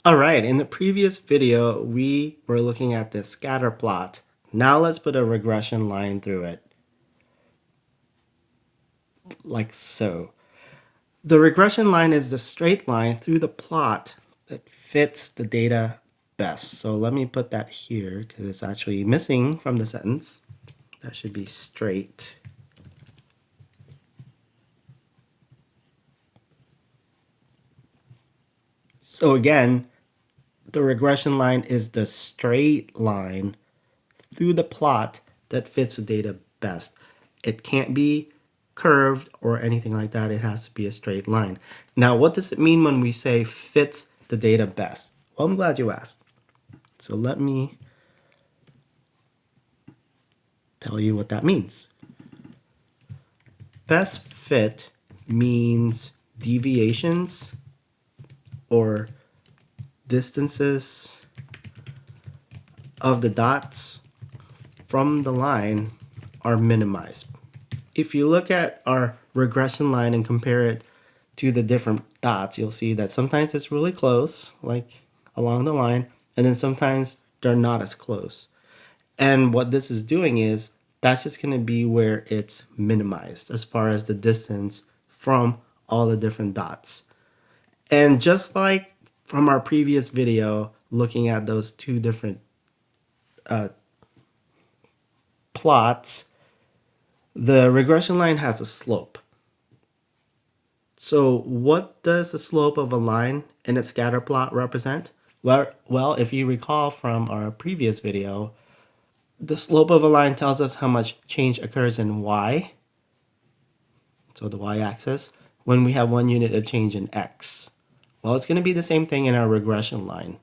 All right, in the previous video, we were looking at this scatter plot. Now let's put a regression line through it, like so. The regression line is the straight line through the plot that fits the data best. So let me put that here because it's actually missing from the sentence. That should be straight. So again, the regression line is the straight line through the plot that fits the data best. It can't be curved or anything like that. It has to be a straight line. Now, what does it mean when we say fits the data best? Well, I'm glad you asked. So let me tell you what that means. Best fit means deviations or distances of the dots from the line are minimized. If you look at our regression line and compare it to the different dots, you'll see that sometimes it's really close, like along the line, and then sometimes they're not as close. And what this is doing is that's just going to be where it's minimized as far as the distance from all the different dots. And just like from our previous video, looking at those two different plots, the regression line has a slope. So what does the slope of a line in a scatter plot represent? Well, if you recall from our previous video, the slope of a line tells us how much change occurs in y, so the y-axis, when we have 1 unit of change in x. Well, it's going to be the same thing in our regression line.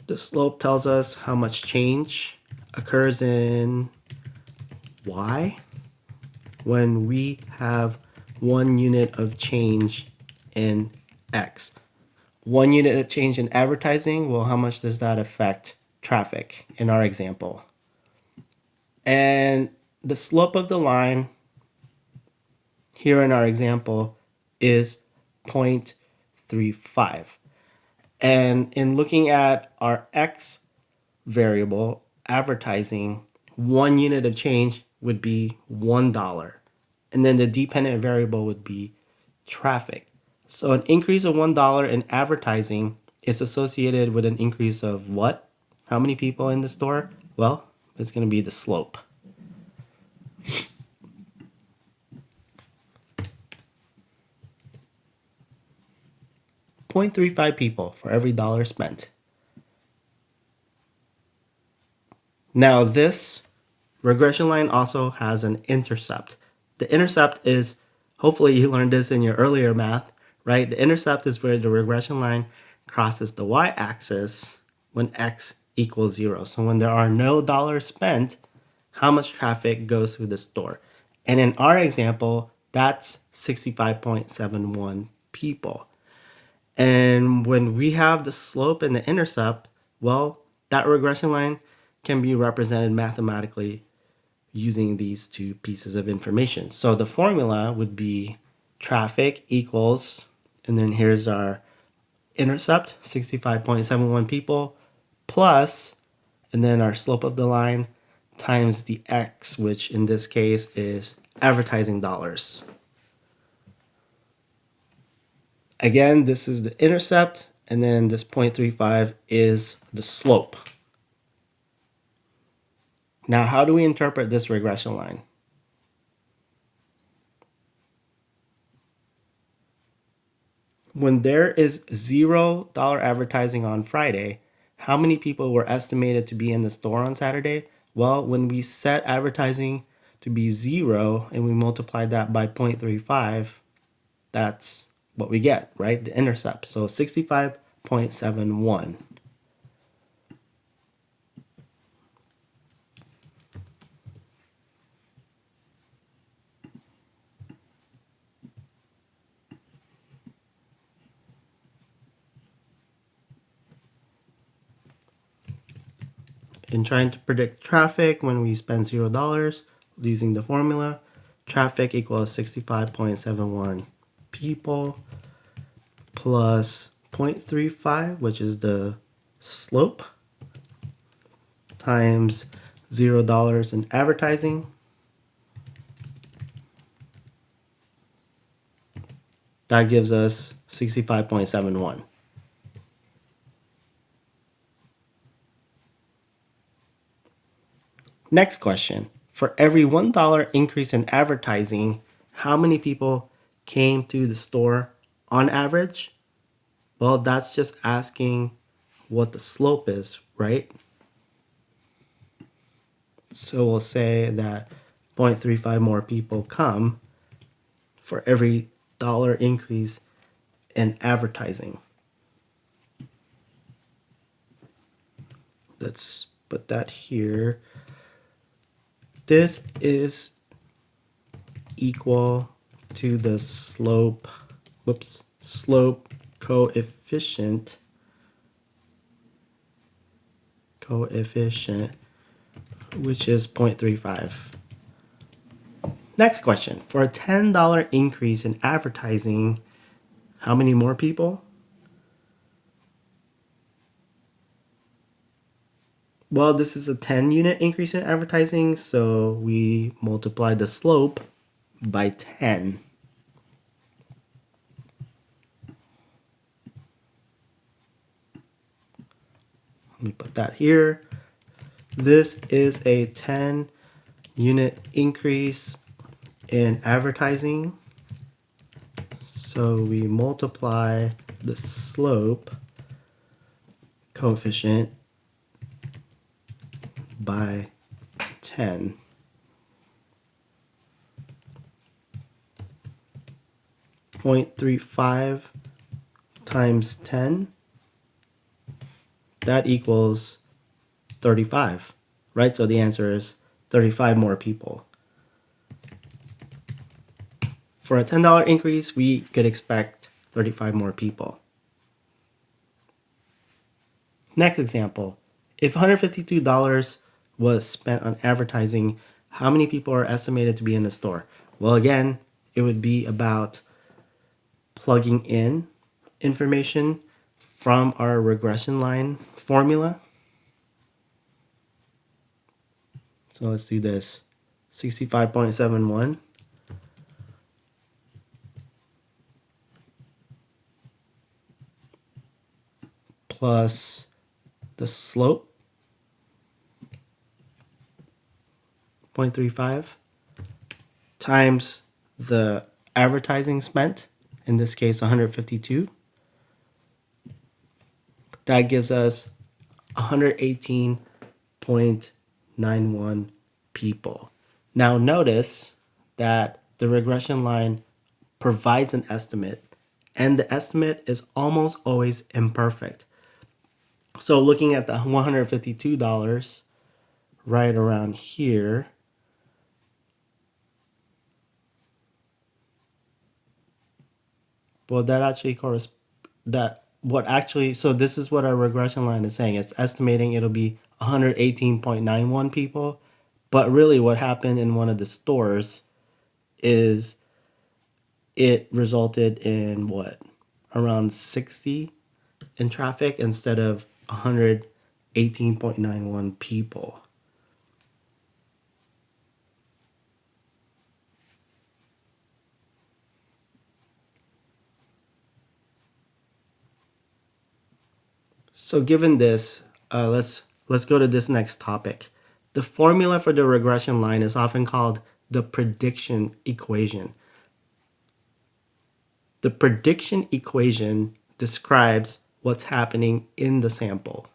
The slope tells us how much change occurs in y when we have 1 unit of change in x. 1 unit of change in advertising, well, how much does that affect traffic in our example? And the slope of the line here in our example is 0.35. And in looking at our x variable, advertising, 1 unit of change would be $1. And then the dependent variable would be traffic. So an increase of $1 in advertising is associated with an increase of what? How many people in the store? Well, it's going to be the slope. $0.35 people for every dollar spent. Now this regression line also has an intercept. The intercept is, hopefully you learned this in your earlier math, right? The intercept is where the regression line crosses the y-axis when x equals 0. So when there are no dollars spent, how much traffic goes through the store? And in our example, that's 65.71 people. And when we have the slope and the intercept, well, that regression line can be represented mathematically using these two pieces of information. So the formula would be traffic equals, and then here's our intercept, 65.71 people, plus, and then our slope of the line times the x, which in this case is advertising dollars. Again, this is the intercept, and then this 0.35 is the slope. Now, how do we interpret this regression line? When there is $0 advertising on Friday, how many people were estimated to be in the store on Saturday? Well, when we set advertising to be 0 and we multiply that by 0.35, that's what we get, right? The intercept. So 65.71. In trying to predict traffic when we spend $0 using the formula, traffic equals 65.71 people plus 0.35, which is the slope, times $0 in advertising. That gives us 65.71. Next question. For every $1 increase in advertising, how many people came to the store on average? Well, that's just asking what the slope is, right? So we'll say that 0.35 more people come for every dollar increase in advertising. Let's put that here. This is equal to the slope coefficient, which is 0.35. Next question. For a $10 increase in advertising, how many more people? Well, this is a 10 unit increase in advertising, so we multiply the slope by 10. Let me put that here. This is a 10 unit increase in advertising. So we multiply the slope coefficient by 10. 0.35 times 10, that equals 35, right? So the answer is 35 more people. For a $10 increase, we could expect 35 more people. Next example, if $152 was spent on advertising, how many people are estimated to be in the store? Well, again, it would be about plugging in information from our regression line formula. So let's do this. 65.71 plus the slope, 0.35, times the advertising spent, in this case 152. That gives us 118.91 people. Now notice that the regression line provides an estimate, and the estimate is almost always imperfect. So looking at the $152 right around here, well, that actually corresponds, so this is what our regression line is saying. It's estimating it'll be 118.91 people, but really what happened in one of the stores is it resulted in around 60 in traffic instead of 118.91 people. So given this, let's go to this next topic. The formula for the regression line is often called the prediction equation. The prediction equation describes what's happening in the sample.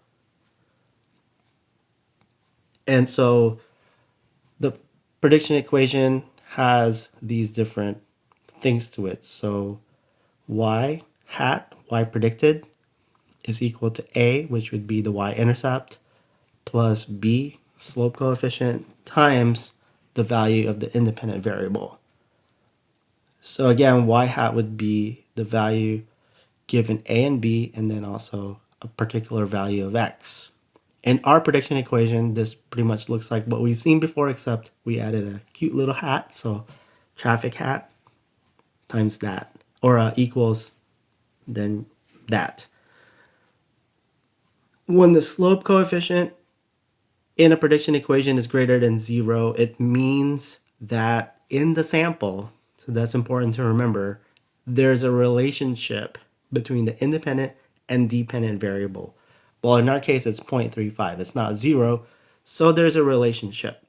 And so the prediction equation has these different things to it. So y predicted, is equal to a, which would be the y-intercept, plus b, slope coefficient, times the value of the independent variable. So again, y hat would be the value given a and b, and then also a particular value of x. In our prediction equation, this pretty much looks like what we've seen before, except we added a cute little hat. So traffic hat times that, or equals then that. When the slope coefficient in a prediction equation is greater than 0, it means that in the sample, so that's important to remember, there's a relationship between the independent and dependent variable. Well, in our case, it's 0.35. It's not 0, so there's a relationship.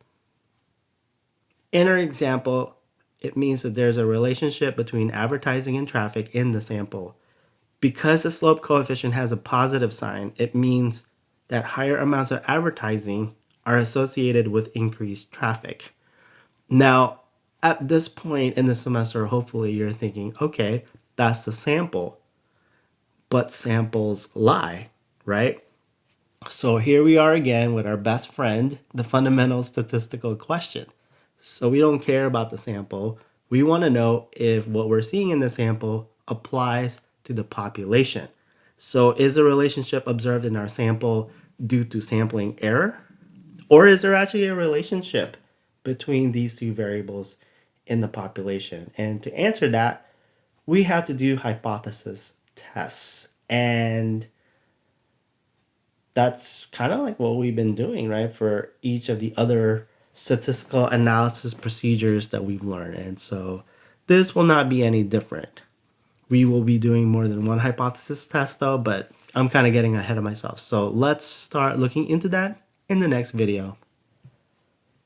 In our example, it means that there's a relationship between advertising and traffic in the sample. Because the slope coefficient has a positive sign, it means that higher amounts of advertising are associated with increased traffic. Now, at this point in the semester, hopefully you're thinking, okay, that's the sample, but samples lie, right? So here we are again with our best friend, the fundamental statistical question. So we don't care about the sample. We want to know if what we're seeing in the sample applies to the population. So is a relationship observed in our sample due to sampling error? Or is there actually a relationship between these two variables in the population? And to answer that, we have to do hypothesis tests. And that's kind of like what we've been doing, right, for each of the other statistical analysis procedures that we've learned. And so this will not be any different. We will be doing more than one hypothesis test though, but I'm kind of getting ahead of myself. So let's start looking into that in the next video.